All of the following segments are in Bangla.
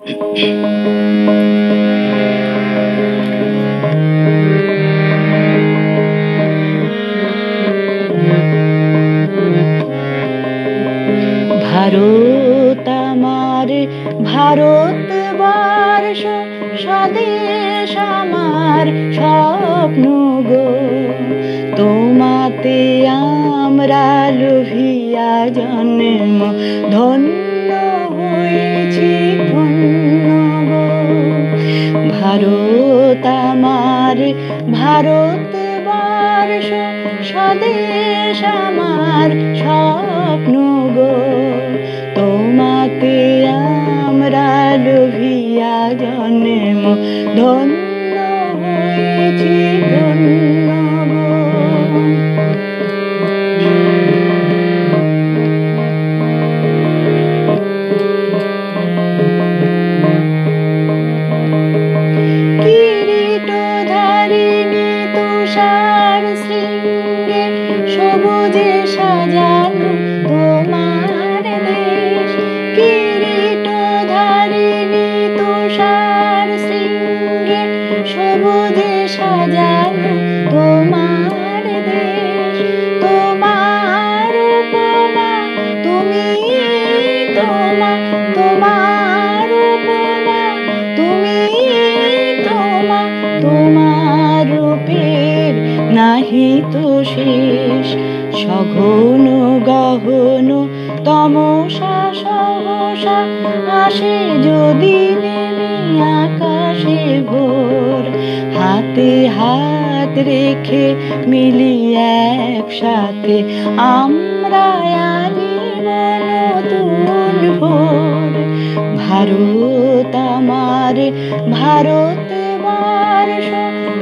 ভারত আমার ভারতবর্ষ, স্বদেশ আমার স্বপ্ন গো। তোমাতে আমরা লোভিয়া জন্ম, ধন্য হয়েছি ধন্য গো। ভারত আমার ভারতবর্ষ, স্বদেশ আমার স্বপ্ন গো। তোমাতে আমরা লোভিয়া জন্ম, ধন্য হয়েছি ধন্য গো। কিরীটধারিণী তুষার শৃঙ্গে, সবুজে সাজানো তোমার দেশ। কিরীটধারিণী তুষার শৃঙ্গে, সবুজে সাজানো তোমার দেশ। তোমার উপমা তুমি, তোমার উপমা তুমি, তোমার রূপের নাহি তো শেষ। সঘন গহন তমসা সহসা আসে যদি নেমে আকাশে ভোর। হাতে হাত রেখে মিলি একসাথে আমরা আনিব নতুন ভোর। ভারত আমার ভারতবর্ষ,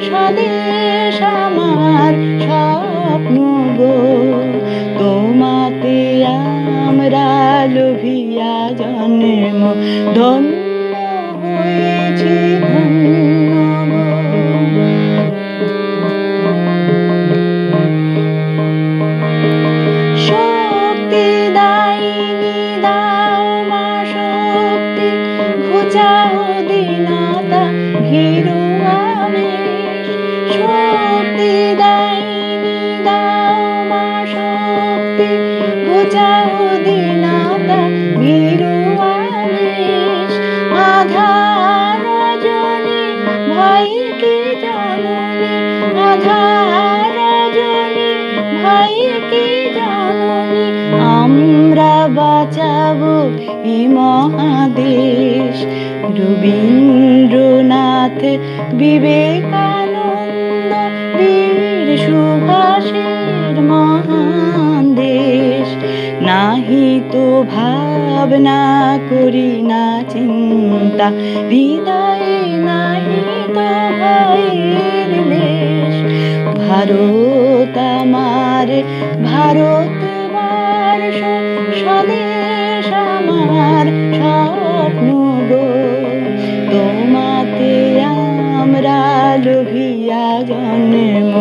স্বদেশ আমার স্বপ্ন গো। তোমাতে আমরা লোভিয়া জন্ম, ধন্য হয়েছি ধন্য গো। শক্তি দায়িনী দাও মা শক্তি, ঘুচাও দীনতা ভীরু আবেশ। শক্তি দায়িনী দাও মা শক্তি, ঘুচাও দীনতা ভীরু আবেশ। আধার রজনী ভয় কি জননী, আধার রজনী ভয় কি জননী। আমরা বাঁচাবো এই মহাদেশ। রবীন্দ্রনাথ, বিবেকানন্দ, বীর সুভাষের মহান দেশ। নাহি তো ভাবনা করি না চিন্তা, হৃদয়ে নাহি তো ভয়ের লেশ। ভারত আমার ভারতবর্ষ, স্বদেশ আমার স্বপ্ন গো। তোমাতে আমরা লোভিয়া জন্ম,